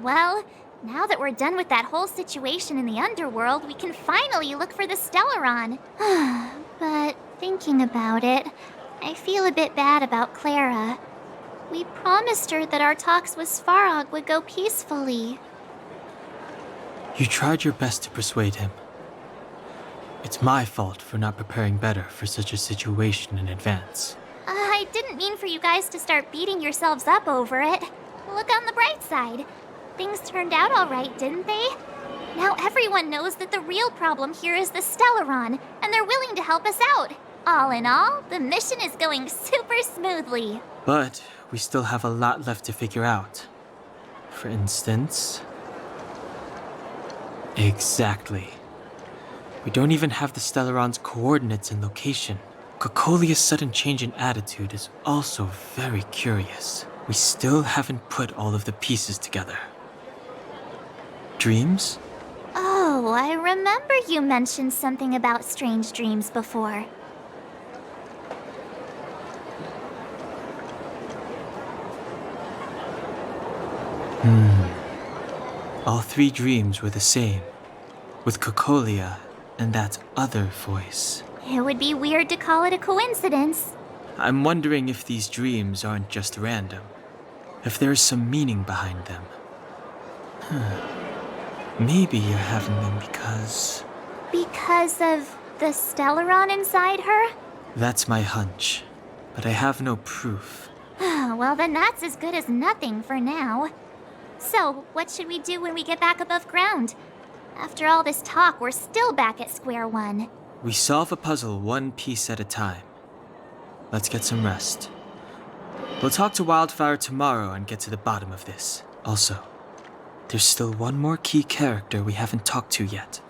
Well, now that we're done with that whole situation in the underworld, we can finally look for the Stellaron. But thinking about it, I feel a bit bad about Clara. We promised her that our talks with Svarog would go peacefully. You tried your best to persuade him. It's my fault for not preparing better for such a situation in advance. I didn't mean for you guys to start beating yourselves up over it. Look on the bright side. Things turned out all right, didn't they? Now everyone knows that the real problem here is the Stellaron, and they're willing to help us out. All in all, the mission is going super smoothly. But we still have a lot left to figure out. For instance... Exactly. We don't even have the Stellaron's coordinates and location. Cocolia's sudden change in attitude is also very curious. We still haven't put all of the pieces together. Dreams? Oh, I remember you mentioned something about strange dreams before. All three dreams were the same, with Cocolia and that other voice. It would be weird to call it a coincidence. I'm wondering if these dreams aren't just random, if there's some meaning behind them. Maybe you're having them because... Because of the Stellaron inside her? That's my hunch, but I have no proof. Well, then that's as good as nothing for now. So, what should we do when we get back above ground? After all this talk, we're still back at square one. We solve a puzzle one piece at a time. Let's get some rest. We'll talk to Wildfire tomorrow and get to the bottom of this. Also, there's still one more key character we haven't talked to yet.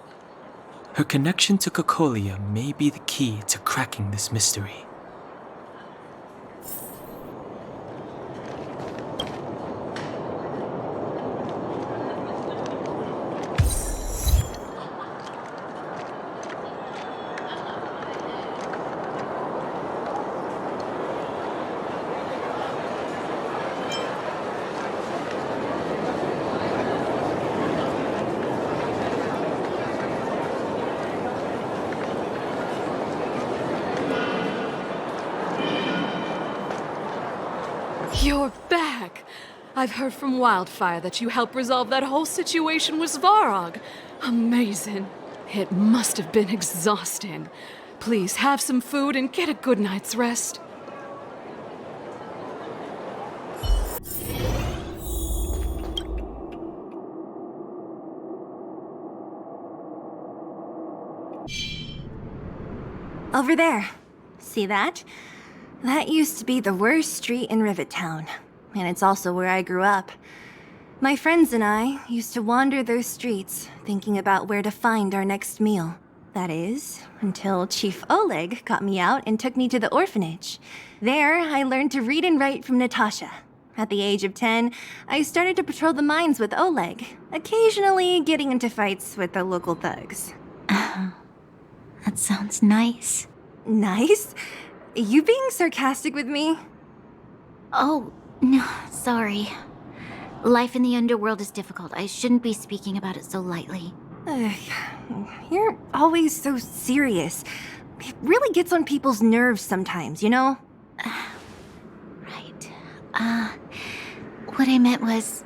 Her connection to Cocolia may be the key to cracking this mystery. You're back! I've heard from Wildfire that you helped resolve that whole situation with Svarog. Amazing. It must have been exhausting. Please have some food and get a good night's rest. Over there. See that? That used to be the worst street in Rivet Town, and it's also where I grew up. My friends and I used to wander those streets, thinking about where to find our next meal. That is, until Chief Oleg got me out and took me to the orphanage. There, I learned to read and write from Natasha. At the age of 10, I started to patrol the mines with Oleg, occasionally getting into fights with the local thugs. That sounds nice. Nice? You being sarcastic with me? Oh, no, sorry. Life in the underworld is difficult. I shouldn't be speaking about it so lightly. You're always so serious. It really gets on people's nerves sometimes, you know? Right. What I meant was...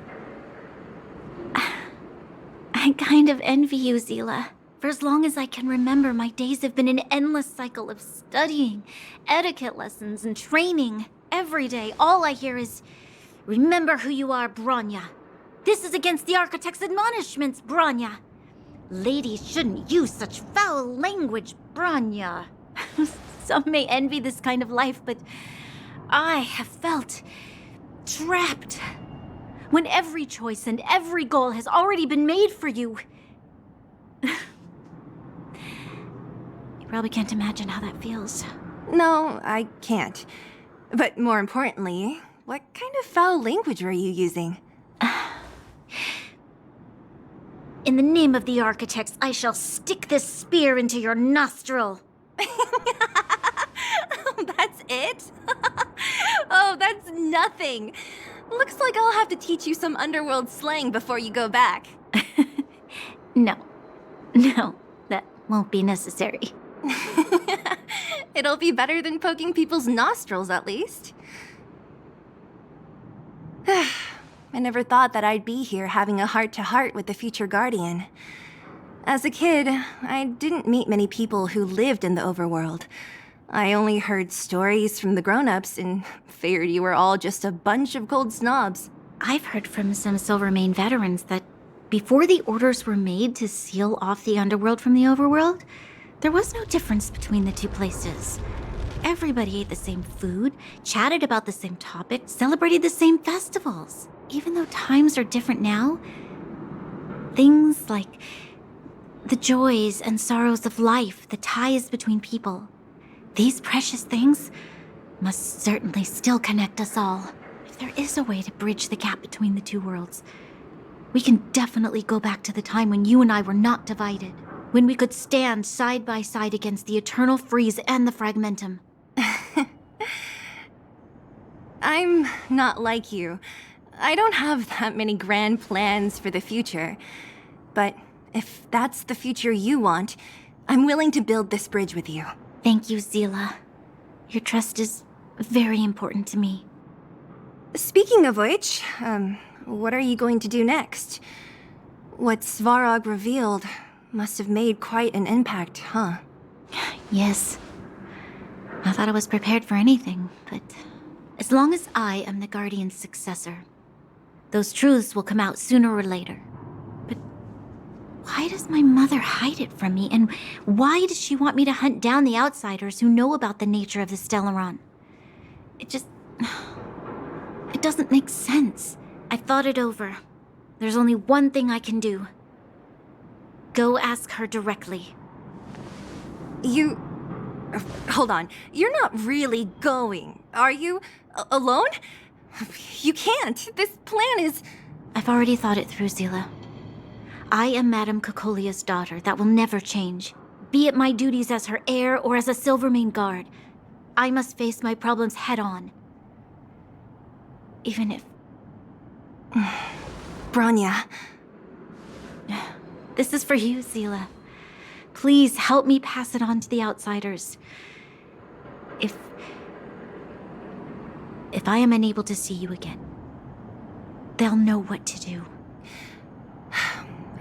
I kind of envy you, Zila. For as long as I can remember, my days have been an endless cycle of studying, etiquette lessons, and training. Every day, all I hear is, "Remember who you are, Bronya. This is against the Architect's admonishments, Bronya. Ladies shouldn't use such foul language, Bronya." Some may envy this kind of life, but I have felt trapped. When every choice and every goal has already been made for you. You probably can't imagine how that feels. No, I can't. But more importantly, what kind of foul language were you using? In the name of the Architects, I shall stick this spear into your nostril. That's it? Oh, that's nothing. Looks like I'll have to teach you some underworld slang before you go back. No. No, that won't be necessary. It'll be better than poking people's nostrils, at least. I never thought that I'd be here having a heart-to-heart with the future Guardian. As a kid, I didn't meet many people who lived in the overworld. I only heard stories from the grown-ups and figured you were all just a bunch of cold snobs. I've heard from some Silvermane veterans that before the orders were made to seal off the underworld from the overworld, there was no difference between the two places. Everybody ate the same food, chatted about the same topics, celebrated the same festivals. Even though times are different now, things like the joys and sorrows of life, the ties between people, these precious things must certainly still connect us all. If there is a way to bridge the gap between the two worlds, we can definitely go back to the time when you and I were not divided, when we could stand side by side against the Eternal Freeze and the Fragmentum. I'm not like you. I don't have that many grand plans for the future. But if that's the future you want, I'm willing to build this bridge with you. Thank you, Zila. Your trust is very important to me. Speaking of which, what are you going to do next? What Svarog revealed must have made quite an impact, huh? Yes. I thought I was prepared for anything, but as long as I am the Guardian's successor, those truths will come out sooner or later. But why does my mother hide it from me, and why does she want me to hunt down the outsiders who know about the nature of the Stellaron? It doesn't make sense. I thought it over. There's only one thing I can do. Go ask her directly. Hold on. You're not really going, are you? Alone? You can't. This plan is... I've already thought it through, Zila. I am Madame Cocolia's daughter. That will never change. Be it my duties as her heir or as a Silvermane guard, I must face my problems head on. Even if... Branya. This is for you, Zila. Please help me pass it on to the outsiders. If I am unable to see you again, they'll know what to do.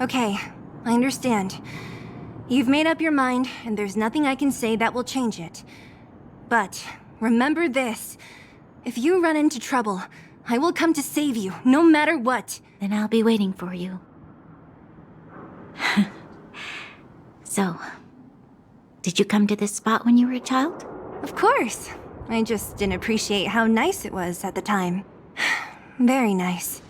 Okay, I understand. You've made up your mind, and there's nothing I can say that will change it. But remember this. If you run into trouble, I will come to save you, no matter what. Then I'll be waiting for you. So, did you come to this spot when you were a child? Of course. I just didn't appreciate how nice it was at the time. Very nice.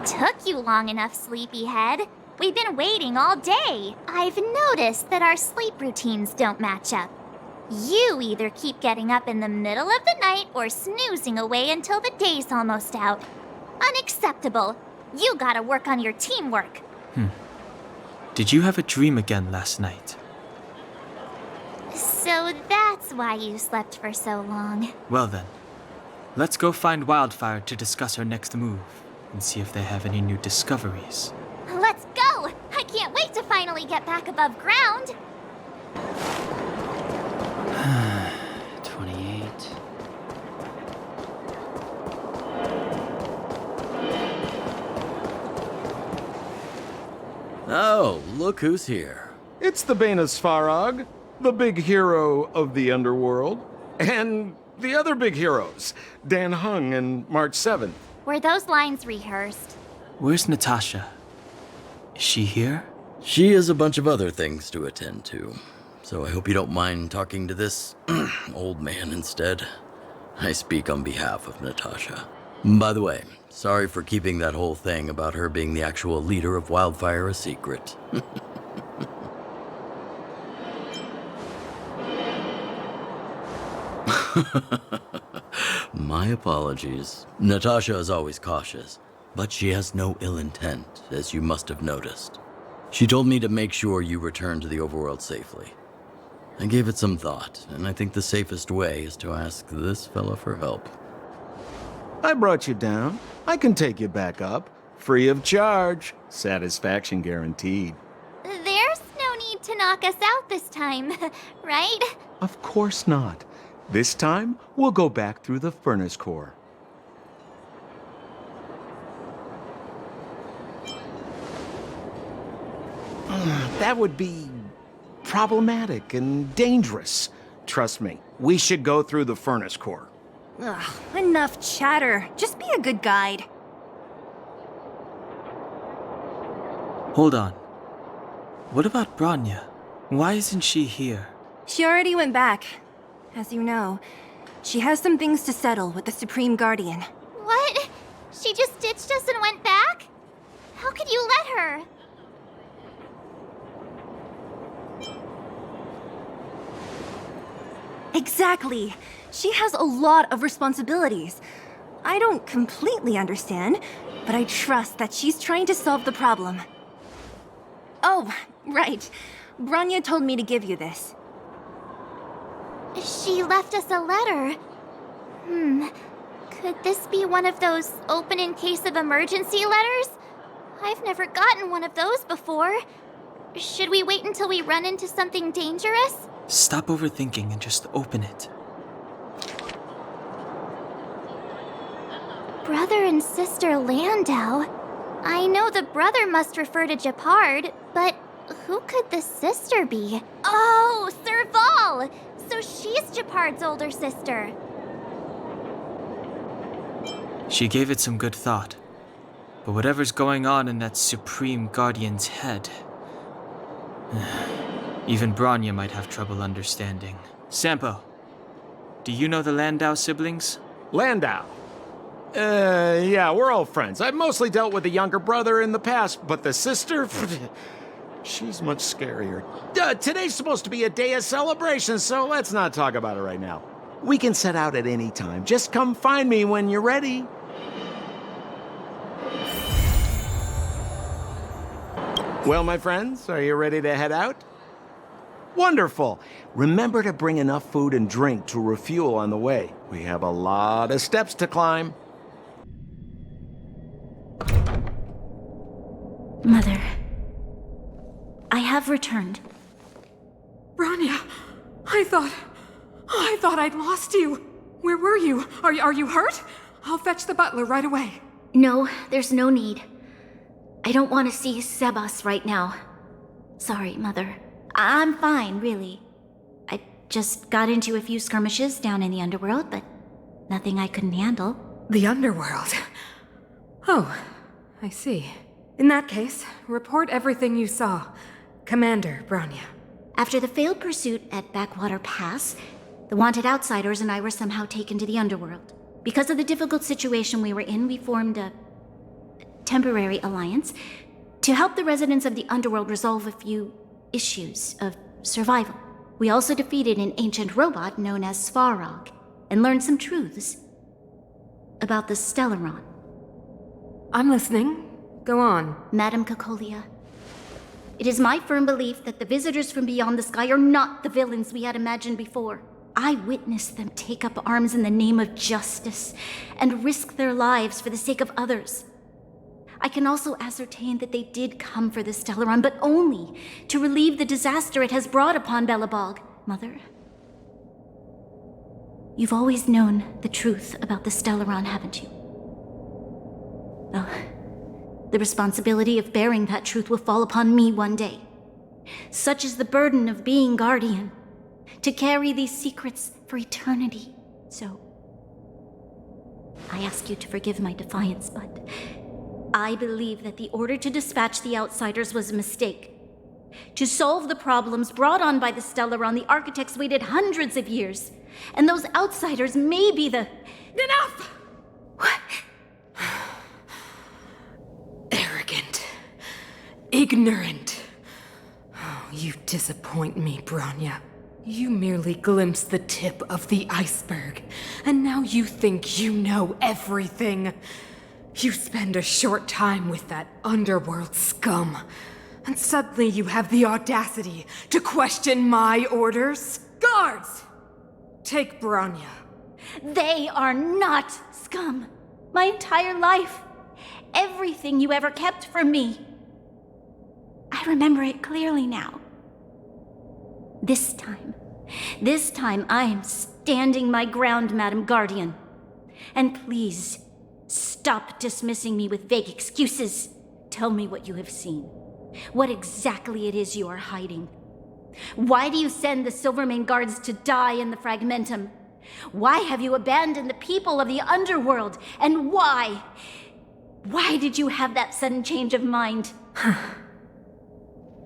Took you long enough, sleepyhead. We've been waiting all day. I've noticed that our sleep routines don't match up. You either keep getting up in the middle of the night or snoozing away until the day's almost out. Unacceptable. You gotta work on your teamwork. Did you have a dream again last night? So that's why you slept for so long. Well then, let's go find Wildfire to discuss our next move and see if they have any new discoveries. Let's go! I can't wait to finally get back above ground. 28. Oh, look who's here. It's the Bane of Svarog, the big hero of the underworld, and the other big heroes, Dan Hung and March 7th. Were those lines rehearsed? Where's Natasha? Is she here? She has a bunch of other things to attend to, so I hope you don't mind talking to this old man instead. I speak on behalf of Natasha. By the way, sorry for keeping that whole thing about her being the actual leader of Wildfire a secret. My apologies. Natasha is always cautious. but she has no ill intent, as you must have noticed. She told me to make sure you return to the overworld safely. I gave it some thought, and I think the safest way is to ask this fella for help. I brought you down. I can take you back up. Free of charge. Satisfaction guaranteed. There's no need to knock us out this time, right? Of course not. This time, we'll go back through the furnace core. That would be problematic and dangerous. Trust me, we should go through the furnace core. Ugh, enough chatter. Just be a good guide. Hold on. What about Bronya? Why isn't she here? She already went back. As you know, she has some things to settle with the Supreme Guardian. What? She just ditched us and went back? How could you let her? Exactly. She has a lot of responsibilities. I don't completely understand, but I trust that she's trying to solve the problem. Oh, right. Bronya told me to give you this. She left us a letter. Could this be one of those open in case of emergency letters? I've never gotten one of those before. Should we wait until we run into something dangerous? Stop overthinking and just open it. Brother and Sister Landau. I know the brother must refer to Japard, but who could the sister be? Oh, Serval! So she's Japard's older sister. She gave it some good thought. But whatever's going on in that Supreme Guardian's head, even Bronya might have trouble understanding. Sampo, do you know the Landau siblings? Landau. Yeah, we're all friends. I've mostly dealt with the younger brother in the past, but the sister, she's much scarier. Today's supposed to be a day of celebration, so let's not talk about it right now. We can set out at any time. Just come find me when you're ready. Well, my friends, are you ready to head out? Wonderful. Remember to bring enough food and drink to refuel on the way. We have a lot of steps to climb. Mother, I have returned. Bronya, I thought I'd lost you. Where were you? Are you hurt? I'll fetch the butler right away. No, there's no need. I don't want to see Sebas right now. Sorry, Mother. I'm fine, really. I just got into a few skirmishes down in the underworld, but nothing I couldn't handle. The underworld. Oh, I see. In that case, report everything you saw. Commander Bronya. After the failed pursuit at Backwater Pass, the wanted outsiders and I were somehow taken to the underworld. Because of the difficult situation we were in, we formed a temporary alliance to help the residents of the underworld resolve a few issues of survival. We also defeated an ancient robot known as Svarog and learned some truths about the Stellaron. I'm listening. Go on. Madam Cocolia, it is my firm belief that the visitors from beyond the sky are not the villains we had imagined before. I witnessed them take up arms in the name of justice and risk their lives for the sake of others. I can also ascertain that they did come for the Stellaron, but only to relieve the disaster it has brought upon Belobog. Mother, you've always known the truth about the Stellaron, haven't you? Well, the responsibility of bearing that truth will fall upon me one day. Such is the burden of being Guardian, to carry these secrets for eternity. So, I ask you to forgive my defiance, but I believe that the order to dispatch the outsiders was a mistake. To solve the problems brought on by the Stellaron, the architects waited hundreds of years. And those outsiders may be the... Enough! What? Arrogant. Ignorant. Oh, you disappoint me, Bronya. You merely glimpsed the tip of the iceberg, and now you think you know everything. You spend a short time with that underworld scum, and suddenly you have the audacity to question my orders? Guards! Take Bronya. They are not scum. My entire life. Everything you ever kept from me. I remember it clearly now. This time I am standing my ground, Madam Guardian. And please, stop dismissing me with vague excuses. Tell me what you have seen. What exactly it is you are hiding. Why do you send the Silvermane guards to die in the Fragmentum? Why have you abandoned the people of the underworld? And why? Why did you have that sudden change of mind?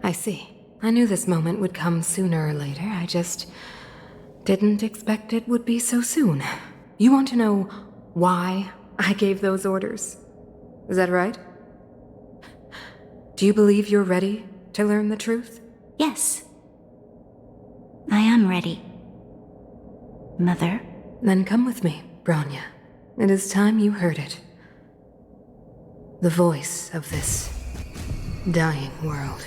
I see. I knew this moment would come sooner or later. I just didn't expect it would be so soon. You want to know why I gave those orders? Is that right? Do you believe you're ready to learn the truth? Yes. I am ready. Mother? Then come with me, Bronya. It is time you heard it. The voice of this dying world.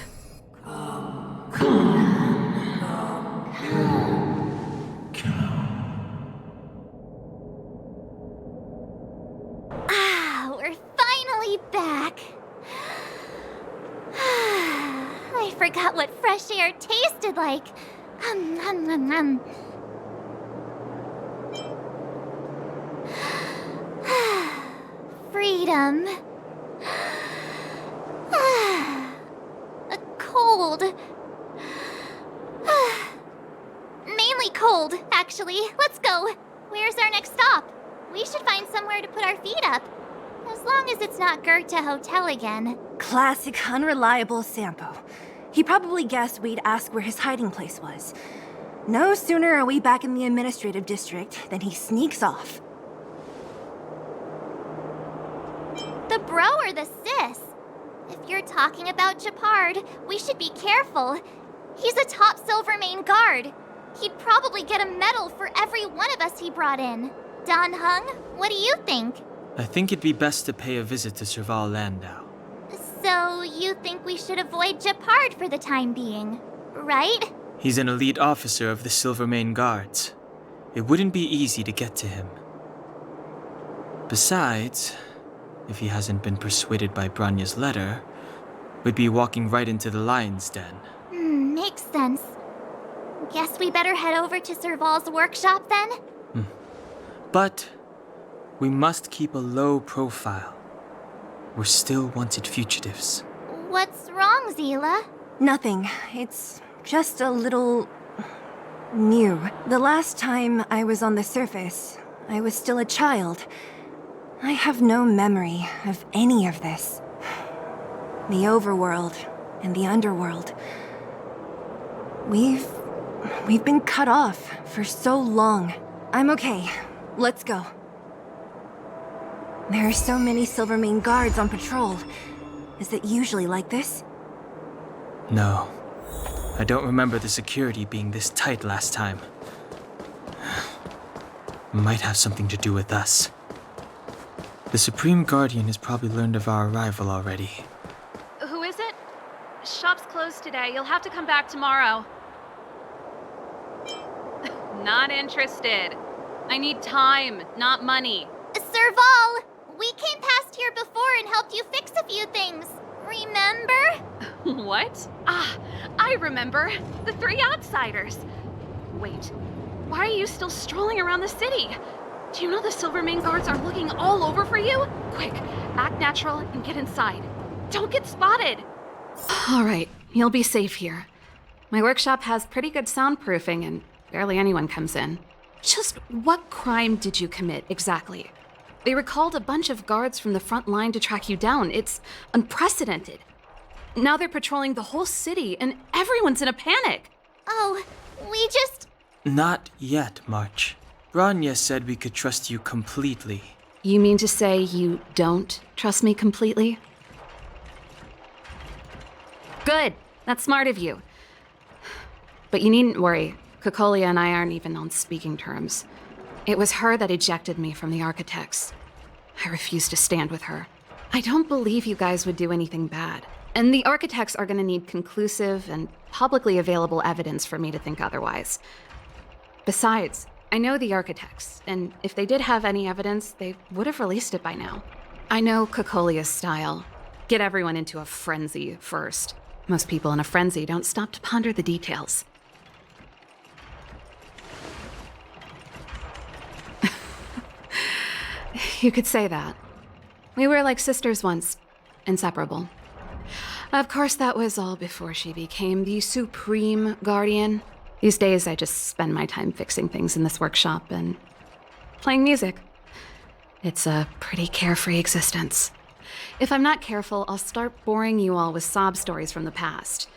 We're finally back. I forgot what fresh air tasted like. Freedom. Cold. Mainly cold, actually. Let's go. Where's our next stop? We should find somewhere to put our feet up. As long as it's not Goethe Hotel again. Classic unreliable Sampo. He probably guessed we'd ask where his hiding place was. No sooner are we back in the administrative district than he sneaks off. The bro or the sis? If you're talking about Japard, we should be careful. He's a top Silvermane guard. He'd probably get a medal for every one of us he brought in. Don Hung, what do you think? I think it'd be best to pay a visit to Serval Landau. So you think we should avoid Japard for the time being, right? He's an elite officer of the Silvermane Guards. It wouldn't be easy to get to him. Besides, if he hasn't been persuaded by Branya's letter, we'd be walking right into the lion's den. Makes sense. Guess we better head over to Serval's workshop then? But we must keep a low profile. We're still wanted fugitives. What's wrong, Zila? Nothing. It's just a little new. The last time I was on the surface, I was still a child. I have no memory of any of this. The overworld and the underworld. We've been cut off for so long. I'm okay. Let's go. There are so many Silvermane guards on patrol. Is it usually like this? No. I don't remember the security being this tight last time. Might have something to do with us. The Supreme Guardian has probably learned of our arrival already. Who is it? Shop's closed today. You'll have to come back tomorrow. Not interested. I need time, not money. Serval! We came past here before and helped you fix a few things. Remember? What? Ah, I remember. The three outsiders. Wait, why are you still strolling around the city? Do you know the Silvermane guards are looking all over for you? Quick, act natural and get inside. Don't get spotted. All right, you'll be safe here. My workshop has pretty good soundproofing and barely anyone comes in. Just what crime did you commit exactly? They recalled a bunch of guards from the front line to track you down. It's unprecedented. Now they're patrolling the whole city and everyone's in a panic. Oh, we just... Not yet, March. Branya said we could trust you completely. You mean to say you don't trust me completely? Good. That's smart of you. But you needn't worry. Kokolia and I aren't even on speaking terms. It was her that ejected me from the Architects. I refuse to stand with her. I don't believe you guys would do anything bad. And the architects are gonna need conclusive and publicly available evidence for me to think otherwise. Besides, I know the architects, and if they did have any evidence, they would have released it by now. I know Cocolia's style. Get everyone into a frenzy first. Most people in a frenzy don't stop to ponder the details. You could say that. We were like sisters once, inseparable. Of course, that was all before she became the supreme guardian. These days, I just spend my time fixing things in this workshop and playing music. It's a pretty carefree existence. If I'm not careful, I'll start boring you all with sob stories from the past.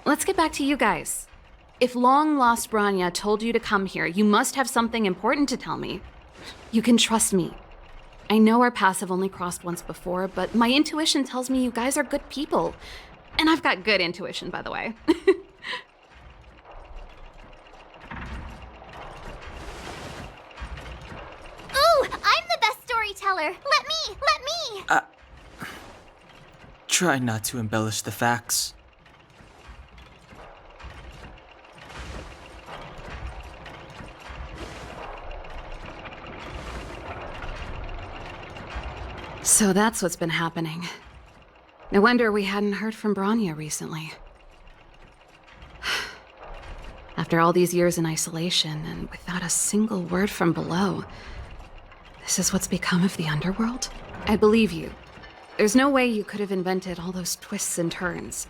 Let's get back to you guys. If long-lost Branya told you to come here, you must have something important to tell me. You can trust me. I know our paths have only crossed once before, but my intuition tells me you guys are good people. And I've got good intuition, by the way. Ooh, I'm the best storyteller. Let me! Try not to embellish the facts. So that's what's been happening. No wonder we hadn't heard from Branya recently. After all these years in isolation and without a single word from below, this is what's become of the underworld? I believe you. There's no way you could have invented all those twists and turns.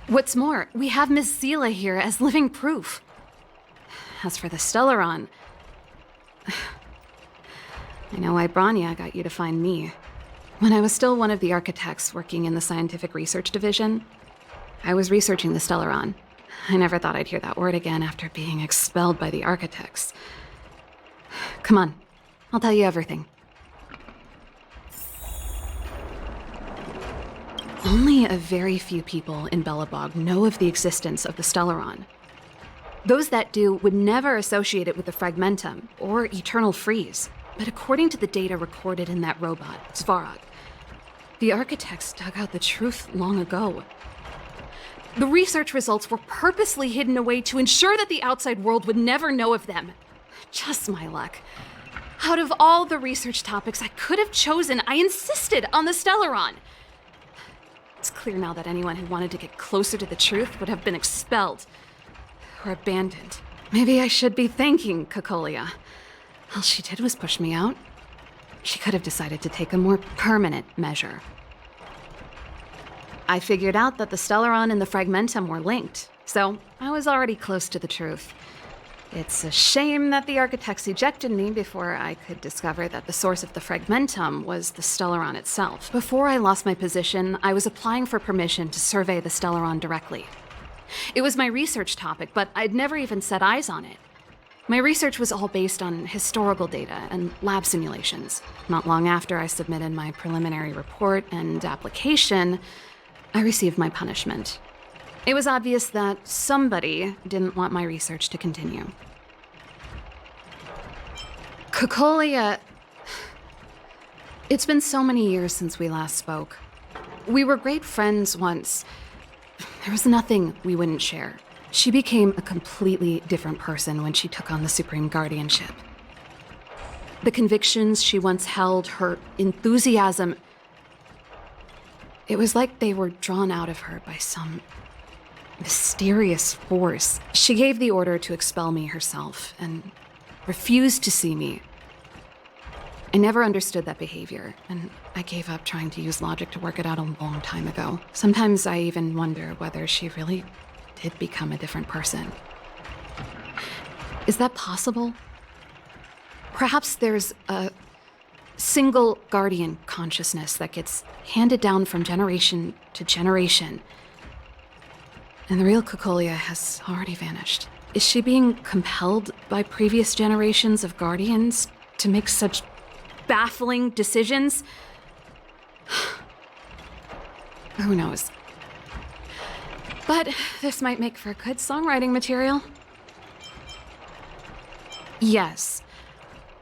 What's more, we have Miss Zila here as living proof. As for the Stellaron, I know why Branya got you to find me. When I was still one of the architects working in the scientific research division, I was researching the Stellaron. I never thought I'd hear that word again after being expelled by the architects. Come on, I'll tell you everything. Only a very few people in Belobog know of the existence of the Stellaron. Those that do would never associate it with the Fragmentum or Eternal Freeze. But according to the data recorded in that robot, Svarog, the architects dug out the truth long ago. The research results were purposely hidden away to ensure that the outside world would never know of them. Just my luck. Out of all the research topics I could have chosen, I insisted on the Stellaron. It's clear now that anyone who wanted to get closer to the truth would have been expelled or abandoned. Maybe I should be thanking Cocolia. All she did was push me out. She could have decided to take a more permanent measure. I figured out that the Stellaron and the Fragmentum were linked, so I was already close to the truth. It's a shame that the architects ejected me before I could discover that the source of the Fragmentum was the Stellaron itself. Before I lost my position, I was applying for permission to survey the Stellaron directly. It was my research topic, but I'd never even set eyes on it. My research was all based on historical data and lab simulations. Not long after I submitted my preliminary report and application, I received my punishment. It was obvious that somebody didn't want my research to continue. Cocolia... It's been so many years since we last spoke. We were great friends once. There was nothing we wouldn't share. She became a completely different person when she took on the Supreme Guardianship. The convictions she once held, her enthusiasm, it was like they were drawn out of her by some mysterious force. She gave the order to expel me herself and refused to see me. I never understood that behavior, and I gave up trying to use logic to work it out a long time ago. Sometimes I even wonder whether she really did become a different person. Is that possible? Perhaps there's a single guardian consciousness that gets handed down from generation to generation, and the real Cocolia has already vanished. Is she being compelled by previous generations of guardians to make such baffling decisions? Who knows? But this might make for good songwriting material. Yes.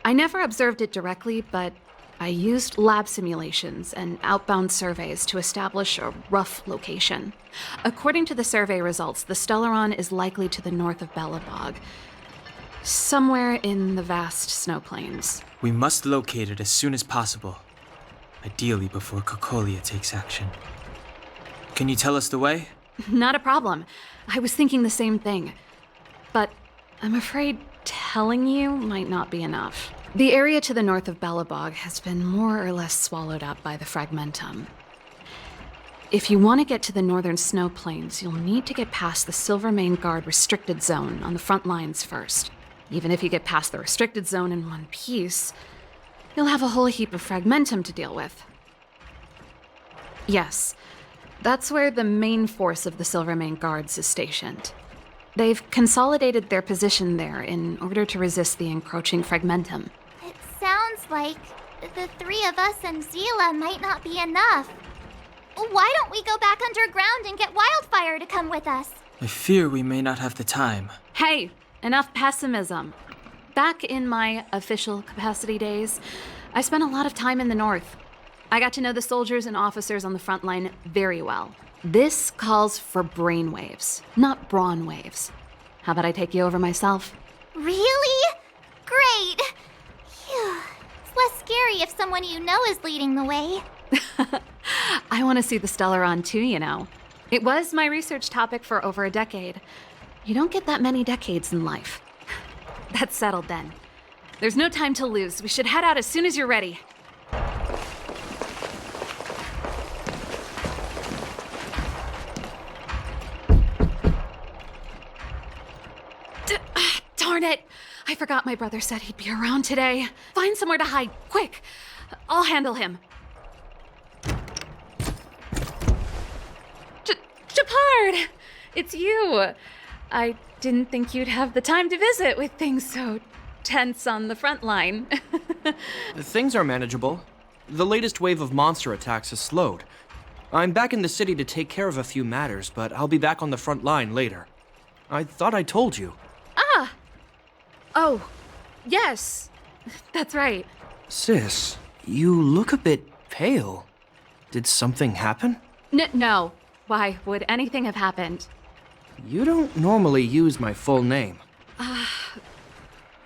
I never observed it directly, but I used lab simulations and outbound surveys to establish a rough location. According to the survey results, the Stellaron is likely to the north of Belobog, somewhere in the vast snow plains. We must locate it as soon as possible. Ideally before Kokolia takes action. Can you tell us the way? Not a problem. I was thinking the same thing. But I'm afraid telling you might not be enough. The area to the north of Belobog has been more or less swallowed up by the Fragmentum. If you want to get to the northern snow plains, you'll need to get past the Silvermane Guard restricted zone on the front lines first. Even if you get past the restricted zone in one piece, you'll have a whole heap of Fragmentum to deal with. Yes, that's where the main force of the Silvermane Guards is stationed. They've consolidated their position there in order to resist the encroaching Fragmentum. It sounds like the three of us and Zila might not be enough. Why don't we go back underground and get Wildfire to come with us? I fear we may not have the time. Hey, enough pessimism. Back in my official capacity days, I spent a lot of time in the north. I got to know the soldiers and officers on the front line very well. This calls for brainwaves, not brawn waves. How about I take you over myself? Really? Great! Phew. It's less scary if someone you know is leading the way. I want to see the Stellaron too, you know. It was my research topic for over a decade. You don't get that many decades in life. That's settled then. There's no time to lose. We should head out as soon as you're ready. Darn it! I forgot my brother said he'd be around today. Find somewhere to hide, quick! I'll handle him. Shepard! It's you! I didn't think you'd have the time to visit with things so tense on the front line. Things are manageable. The latest wave of monster attacks has slowed. I'm back in the city to take care of a few matters, but I'll be back on the front line later. I thought I told you. Ah! Oh, yes. That's right. Sis, you look a bit pale. Did something happen? No. Why would anything have happened? You don't normally use my full name.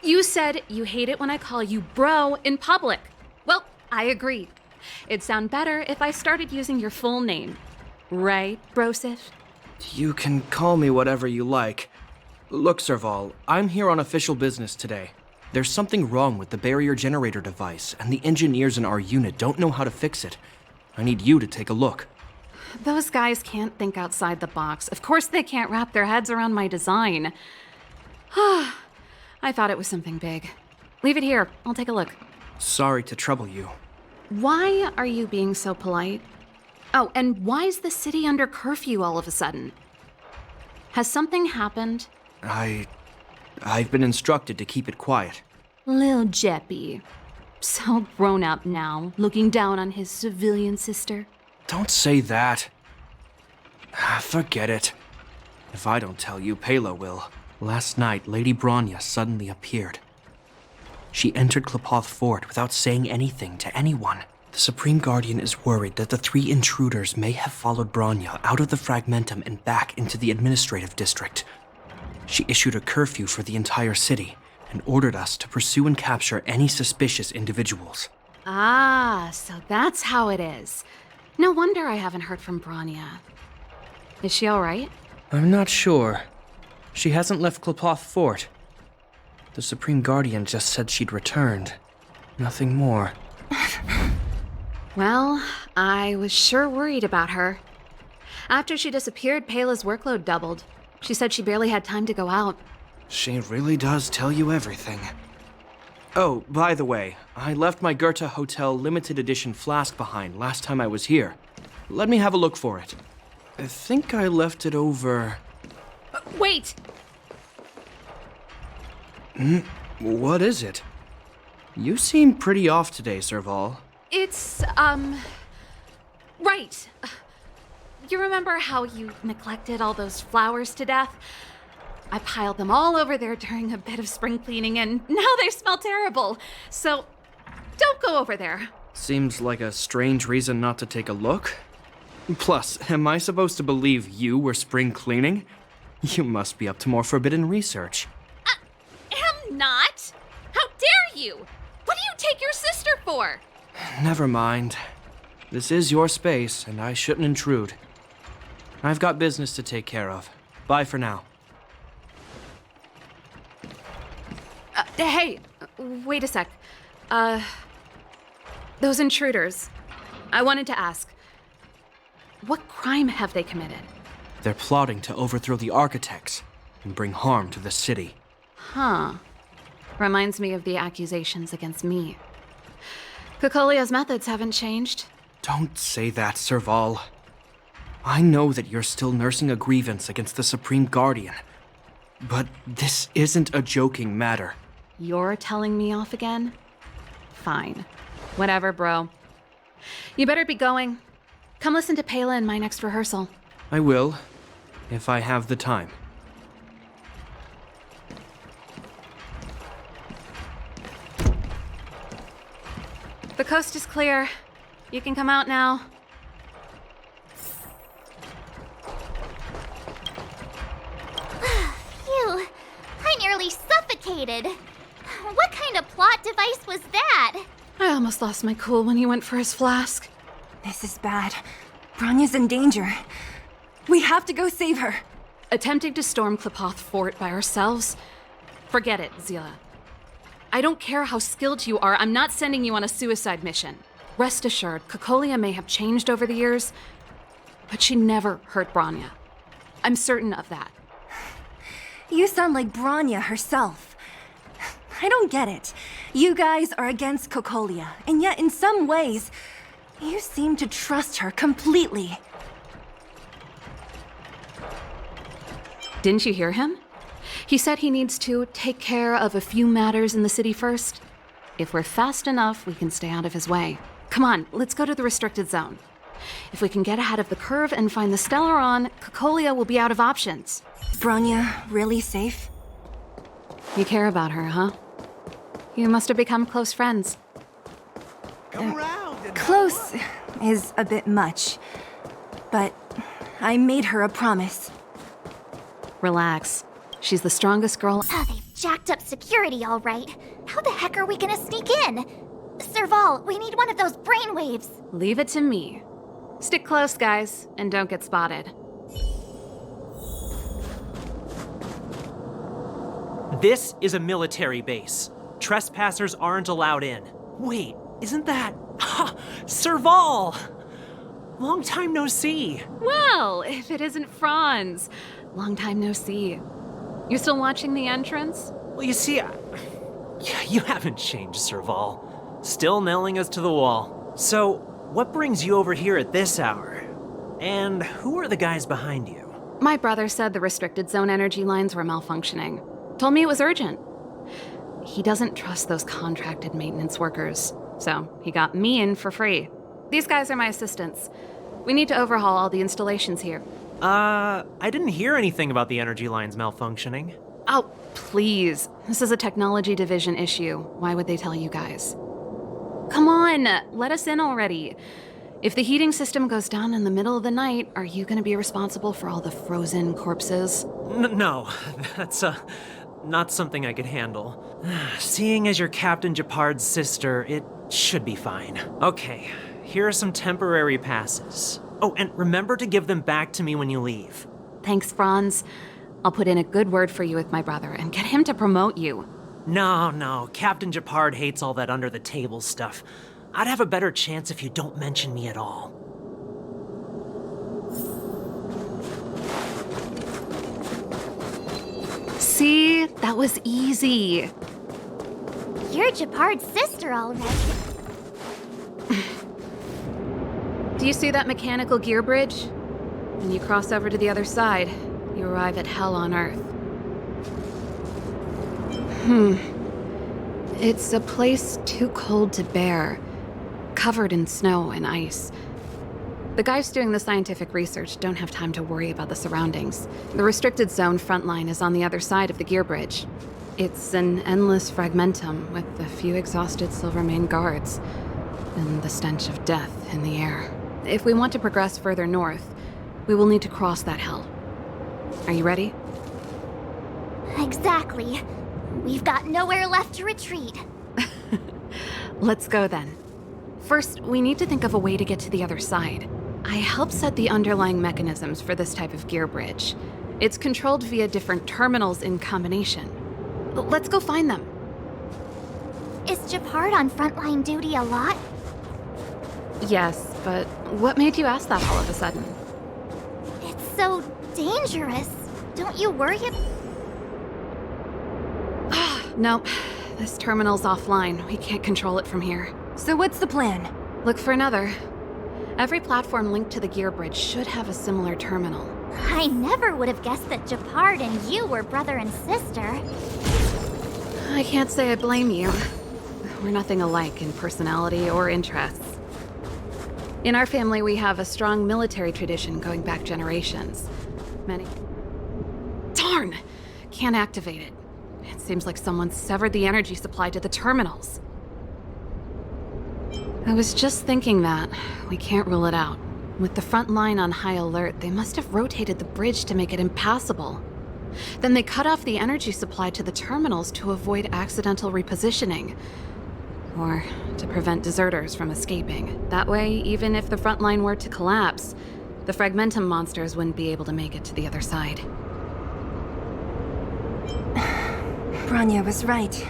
You said you hate it when I call you bro in public. Well, I agree. It'd sound better if I started using your full name. Right, Brosif? You can call me whatever you like. Look, Serval, I'm here on official business today. There's something wrong with the barrier generator device, and the engineers in our unit don't know how to fix it. I need you to take a look. Those guys can't think outside the box. Of course they can't wrap their heads around my design. I thought it was something big. Leave it here. I'll take a look. Sorry to trouble you. Why are you being so polite? Oh, and why is the city under curfew all of a sudden? Has something happened? I've been instructed to keep it quiet. Lil Jeppy. So grown up now, looking down on his civilian sister. Don't say that. Forget it. If I don't tell you, Pela will. Last night, Lady Bronya suddenly appeared. She entered Klepoth Fort without saying anything to anyone. The Supreme Guardian is worried that the three intruders may have followed Bronya out of the Fragmentum and back into the administrative district. She issued a curfew for the entire city and ordered us to pursue and capture any suspicious individuals. Ah, so that's how it is. No wonder I haven't heard from Bronya. Is she all right? I'm not sure. She hasn't left Klepoth Fort. The Supreme Guardian just said she'd returned. Nothing more. Well, I was sure worried about her. After she disappeared, Pela's workload doubled. She said she barely had time to go out. She really does tell you everything. Oh, by the way, I left my Goethe Hotel limited edition flask behind last time I was here. Let me have a look for it. I think I left it over... Wait! What is it? You seem pretty off today, Serval. It's, right. You remember how you neglected all those flowers to death? I piled them all over there during a bit of spring cleaning, and now they smell terrible. So, don't go over there. Seems like a strange reason not to take a look. Plus, am I supposed to believe you were spring cleaning? You must be up to more forbidden research. Am not! How dare you! What do you take your sister for? Never mind. This is your space, and I shouldn't intrude. I've got business to take care of. Bye for now. Hey, wait a sec. Those intruders. I wanted to ask, what crime have they committed? They're plotting to overthrow the architects and bring harm to the city. Huh. Reminds me of the accusations against me. Cocolia's methods haven't changed. Don't say that, Serval. I know that you're still nursing a grievance against the Supreme Guardian. But this isn't a joking matter. You're telling me off again? Fine. Whatever, bro. You better be going. Come listen to Pela in my next rehearsal. I will, if I have the time. The coast is clear. You can come out now. Phew, I nearly suffocated. What kind of plot device was that? I almost lost my cool when he went for his flask. This is bad. Bronya's in danger. We have to go save her. Attempting to storm Klipoth Fort by ourselves? Forget it, Zila. I don't care how skilled you are, I'm not sending you on a suicide mission. Rest assured, Cocolia may have changed over the years, but she never hurt Bronya. I'm certain of that. You sound like Bronya herself. I don't get it. You guys are against Cocolia, and yet in some ways, you seem to trust her completely. Didn't you hear him? He said he needs to take care of a few matters in the city first. If we're fast enough, we can stay out of his way. Come on, let's go to the restricted zone. If we can get ahead of the curve and find the Stellaron, Cocolia will be out of options. Bronya really safe? You care about her, huh? You must have become close friends. Close is a bit much, but I made her a promise. Relax. She's the strongest girl. Oh, they've jacked up security, all right. How the heck are we gonna sneak in? Serval, we need one of those brainwaves. Leave it to me. Stick close, guys, and don't get spotted. This is a military base. Trespassers aren't allowed in. Wait, isn't that... Ha! Serval! Long time no see. Well, if it isn't Franz. Long time no see. You still watching the entrance? Well, you see, you haven't changed, Serval. Still nailing us to the wall. So, what brings you over here at this hour? And who are the guys behind you? My brother said the restricted zone energy lines were malfunctioning. Told me it was urgent. He doesn't trust those contracted maintenance workers, so he got me in for free. These guys are my assistants. We need to overhaul all the installations here. I didn't hear anything about the energy lines malfunctioning. Oh, please. This is a technology division issue. Why would they tell you guys? Come on, let us in already. If the heating system goes down in the middle of the night, are you gonna be responsible for all the frozen corpses? No, that's, not something I could handle. Seeing as you're Captain Japard's sister, it should be fine. Okay, here are some temporary passes. Oh, and remember to give them back to me when you leave. Thanks, Franz. I'll put in a good word for you with my brother and get him to promote you. No, Captain Japard hates all that under-the-table stuff. I'd have a better chance if you don't mention me at all. See? That was easy. You're Japard's sister, all right. Do you see that mechanical gear bridge? When you cross over to the other side, you arrive at Hell on Earth. It's a place too cold to bear, covered in snow and ice. The guys doing the scientific research don't have time to worry about the surroundings. The restricted zone front line is on the other side of the gear bridge. It's an endless fragmentum with a few exhausted Silvermane guards. and the stench of death in the air. If we want to progress further north, we will need to cross that hell. Are you ready? Exactly. We've got nowhere left to retreat. Let's go then. First, we need to think of a way to get to the other side. I helped set the underlying mechanisms for this type of gear bridge. It's controlled via different terminals in combination. Let's go find them. Is Japard on frontline duty a lot? Yes, but what made you ask that all of a sudden? It's so dangerous. Don't you worry Nope. This terminal's offline. We can't control it from here. So what's the plan? Look for another. Every platform linked to the gear bridge should have a similar terminal. I never would have guessed that Japard and you were brother and sister. I can't say I blame you. We're nothing alike in personality or interests. In our family, we have a strong military tradition going back generations. Darn! Can't activate it. It seems like someone severed the energy supply to the terminals. I was just thinking that. We can't rule it out. With the front line on high alert, they must have rotated the bridge to make it impassable. Then they cut off the energy supply to the terminals to avoid accidental repositioning. Or to prevent deserters from escaping. That way, even if the front line were to collapse, the Fragmentum monsters wouldn't be able to make it to the other side. Bronya was right.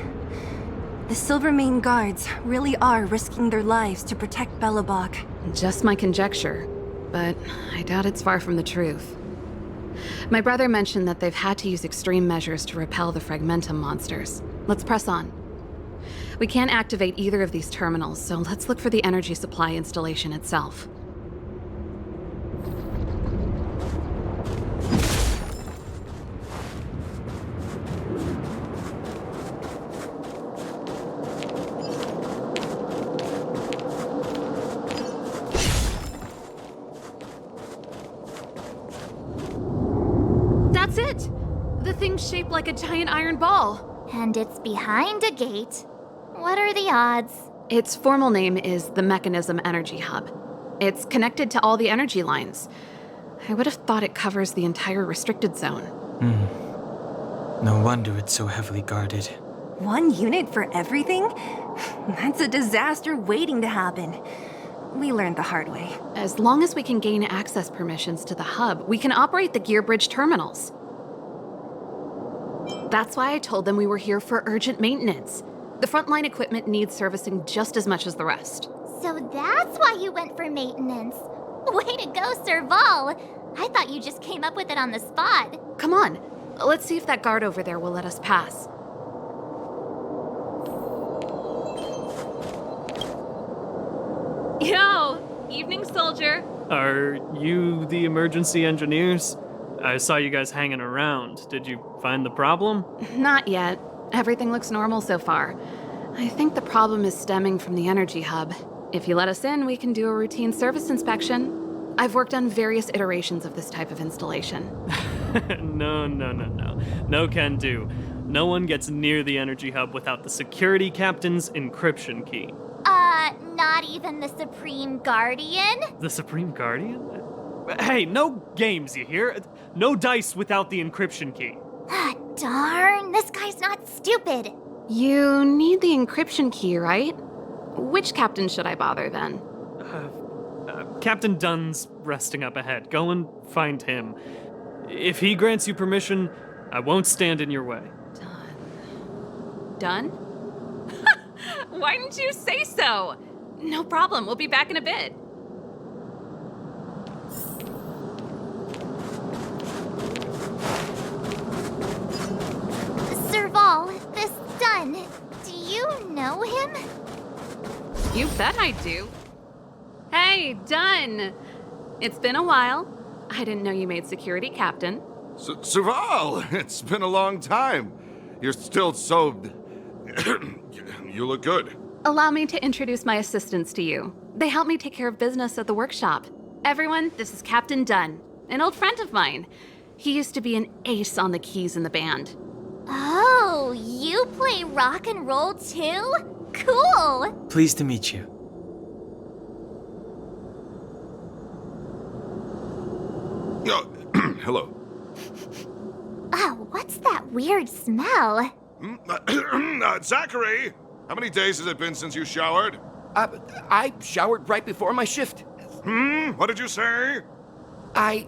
The Silvermane guards really are risking their lives to protect Belobog. Just my conjecture, but I doubt it's far from the truth. My brother mentioned that they've had to use extreme measures to repel the Fragmentum monsters. Let's press on. We can't activate either of these terminals, so let's look for the energy supply installation itself. That's it! The thing's shaped like a giant iron ball. And it's behind a gate. What are the odds? Its formal name is the Mechanism Energy Hub. It's connected to all the energy lines. I would have thought it covers the entire restricted zone. No wonder it's so heavily guarded. One unit for everything? That's a disaster waiting to happen. We learned the hard way. As long as we can gain access permissions to the hub, we can operate the gear bridge terminals. That's why I told them we were here for urgent maintenance. The frontline equipment needs servicing just as much as the rest. So that's why you went for maintenance. Way to go, Serval! I thought you just came up with it on the spot. Come on, let's see if that guard over there will let us pass. Yo! Evening, soldier. Are you the emergency engineers? I saw you guys hanging around. Did you find the problem? Not yet. Everything looks normal so far. I think the problem is stemming from the energy hub. If you let us in, we can do a routine service inspection. I've worked on various iterations of this type of installation. No. No can do. No one gets near the energy hub without the security captain's encryption key. Not even the Supreme Guardian? The Supreme Guardian? Hey, no games, you hear? No dice without the encryption key. Ah, darn, this guy's not stupid. You need the encryption key, right? Which captain should I bother then? Captain Dunn's resting up ahead. Go and find him. If he grants you permission, I won't stand in your way. Done? Why didn't you say so? No problem, we'll be back in a bit. Serval, this Dunn, do you know him? You bet I do. Hey, Dunn! It's been a while. I didn't know you made security captain. Serval, it's been a long time. You're still so... You look good. Allow me to introduce my assistants to you. They help me take care of business at the workshop. Everyone, this is Captain Dunn, an old friend of mine. He used to be an ace on the keys in the band. Oh, you play rock and roll too? Cool! Pleased to meet you. Hello. Oh, what's that weird smell? Zachary! How many days has it been since you showered? I showered right before my shift. What did you say? I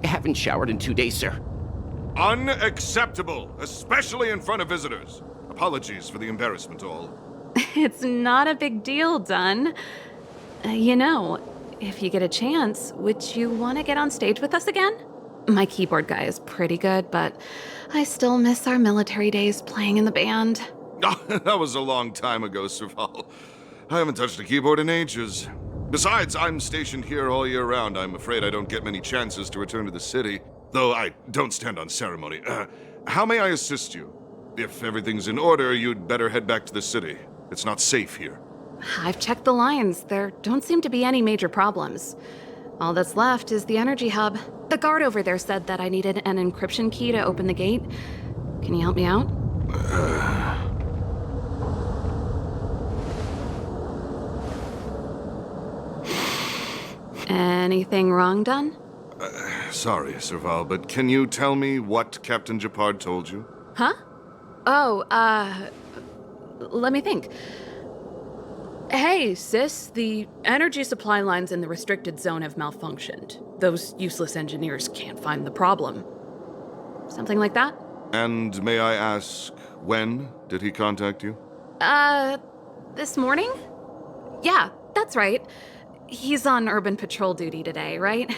haven't showered in 2 days, sir. Unacceptable, especially in front of visitors. Apologies for the embarrassment, all. It's not a big deal, Dunn. You know, if you get a chance, would you want to get on stage with us again? My keyboard guy is pretty good, but I still miss our military days playing in the band. That was a long time ago, Serval. I haven't touched a keyboard in ages. Besides, I'm stationed here all year round. I'm afraid I don't get many chances to return to the city. Though I don't stand on ceremony. How may I assist you? If everything's in order, you'd better head back to the city. It's not safe here. I've checked the lines. There don't seem to be any major problems. All that's left is the energy hub. The guard over there said that I needed an encryption key to open the gate. Can you help me out? Anything wrong, Dunn? Sorry, Serval, but can you tell me what Captain Japard told you? Huh? Oh, let me think. Hey, sis, the energy supply lines in the restricted zone have malfunctioned. Those useless engineers can't find the problem. Something like that? And may I ask, when did he contact you? This morning? Yeah, that's right. He's on urban patrol duty today, right?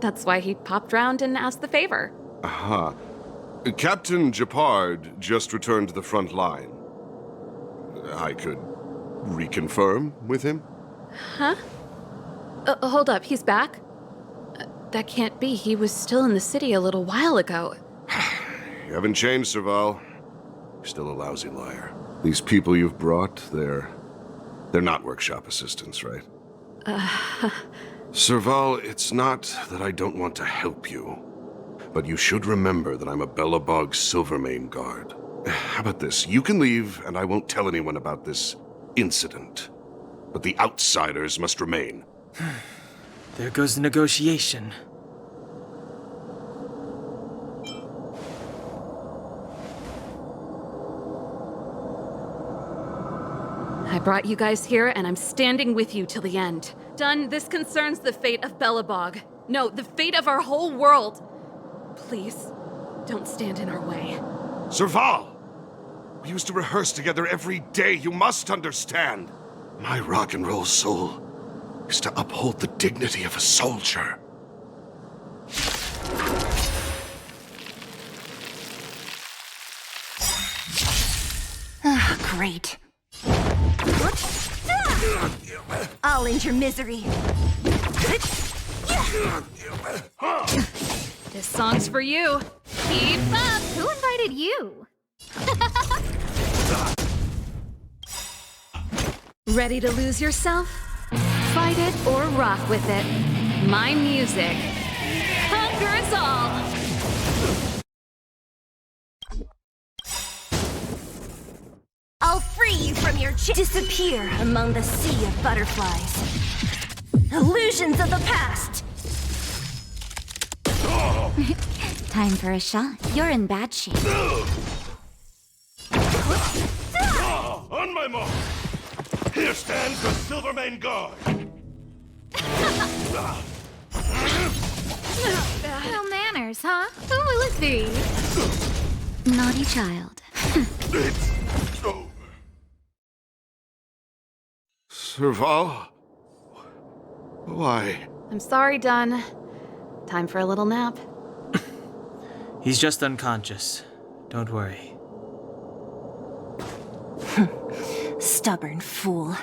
That's why he popped round and asked the favor. Aha. Captain Japard just returned to the front line. I could reconfirm with him? Huh? Hold up, he's back? That can't be. He was still in the city a little while ago. You haven't changed, Serval. You're still a lousy liar. These people you've brought, they're not workshop assistants, right? Serval, it's not that I don't want to help you, but you should remember that I'm a Belobog Silvermane guard. How about this? You can leave, and I won't tell anyone about this incident. But the outsiders must remain. There goes the negotiation. I brought you guys here, and I'm standing with you till the end. Dunn, this concerns the fate of Belobog. No, the fate of our whole world. Please, don't stand in our way. Serval! We used to rehearse together every day, you must understand. My rock and roll soul is to uphold the dignity of a soldier. Ah, great. I'll end your misery. This song's for you. Keep up! Who invited you? Ready to lose yourself? Fight it or rock with it. My music conquers all! I'll free you from your disappear among the sea of butterflies. Illusions of the past! Time for a shot. You're in bad shape. On my mark! Here stands the Silvermane Guard! No manners, huh? Oh, let's see. Naughty child. It's over. Serval? Why? I'm sorry, Dunn. Time for a little nap. He's just unconscious. Don't worry. Stubborn fool.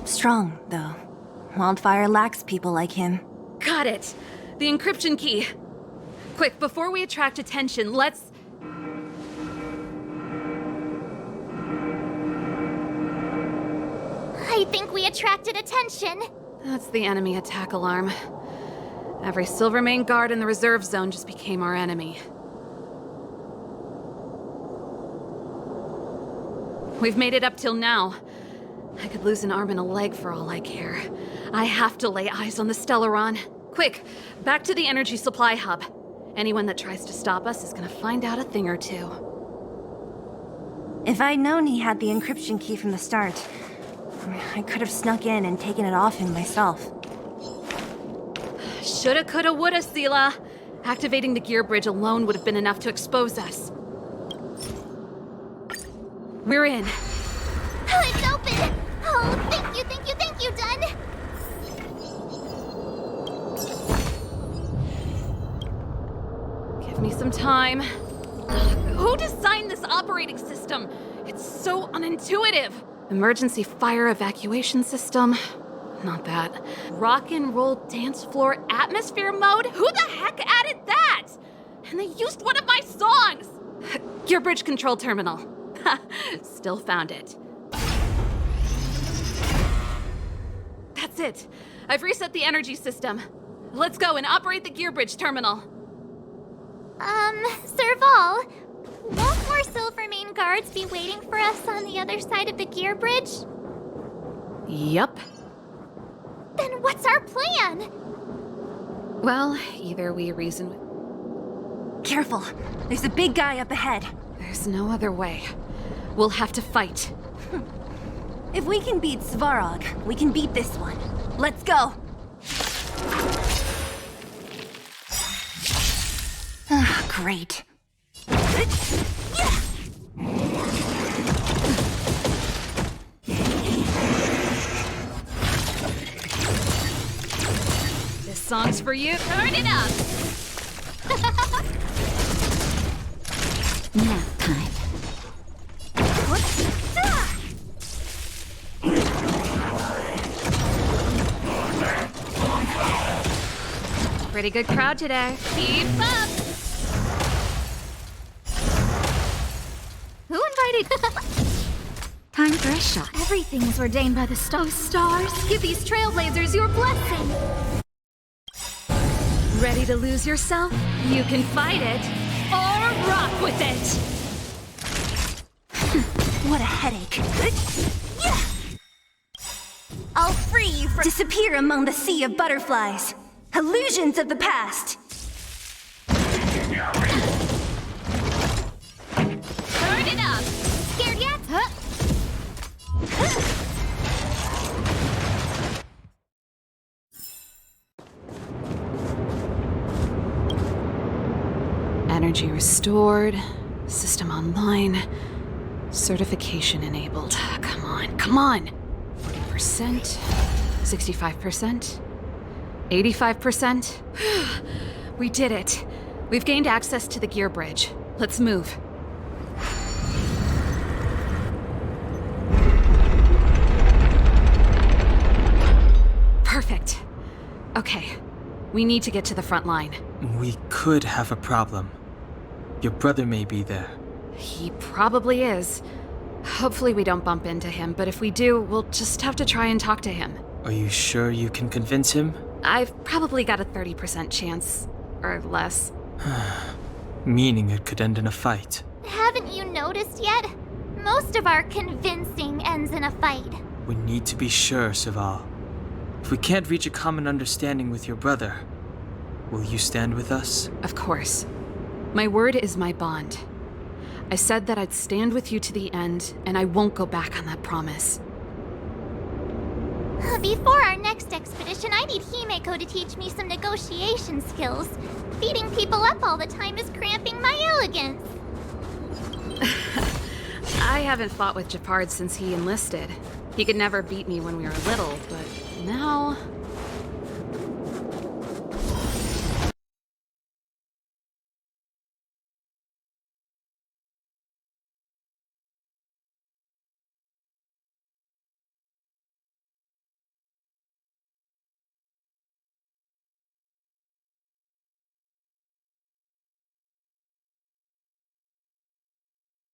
Strong, though. Wildfire lacks people like him. Got it! The encryption key! Quick, before we attract attention, let's... I think we attracted attention. That's the enemy attack alarm. Every Silvermane guard in the reserve zone just became our enemy. We've made it up till now. I could lose an arm and a leg for all I care. I have to lay eyes on the Stellaron. Quick, back to the energy supply hub. Anyone that tries to stop us is gonna find out a thing or two. If I'd known he had the encryption key from the start, I could have snuck in and taken it off him myself. Shoulda, coulda, woulda, Sela. Activating the gear bridge alone would have been enough to expose us. We're in. Oh, it's open! Oh, thank you, Dun! Give me some time. Who designed this operating system? It's so unintuitive. Emergency fire evacuation system? Not that. Rock and roll dance floor atmosphere mode? Who the heck added that? And they used one of my songs! Gear bridge control terminal. Still found it. That's it. I've reset the energy system. Let's go and operate the gear bridge terminal. Serval, won't more Silvermane guards be waiting for us on the other side of the gear bridge? Yup. Then what's our plan? Well, either we reason with... Careful, there's a big guy up ahead. There's no other way. We'll have to fight. If we can beat Svarog, we can beat this one. Let's go! Ah, great. This song's for you. Turn it up! Nap time. Pretty good crowd today. Keep up! Who invited? Time for a shot. Everything's ordained by the stars. Give these trailblazers your blessing. Ready to lose yourself? You can fight it, or rock with it! What a headache. I'll free you from... Disappear among the sea of butterflies. Illusions of the past. Turn it up! Scared yet? Energy restored, system online, certification enabled. Come on! 40%, 65%, 85%. We did it. We've gained access to the gear bridge. Let's move. Perfect. Okay, we need to get to the front line. We could have a problem. Your brother may be there. He probably is. Hopefully we don't bump into him, but if we do, we'll just have to try and talk to him. Are you sure you can convince him? I've probably got a 30% chance, or less. Meaning it could end in a fight. Haven't you noticed yet? Most of our convincing ends in a fight. We need to be sure, Serval. If we can't reach a common understanding with your brother, will you stand with us? Of course. My word is my bond. I said that I'd stand with you to the end, and I won't go back on that promise. Before our next expedition, I need Himeko to teach me some negotiation skills. Beating people up all the time is cramping my elegance. I haven't fought with Japard since he enlisted. He could never beat me when we were little, but now...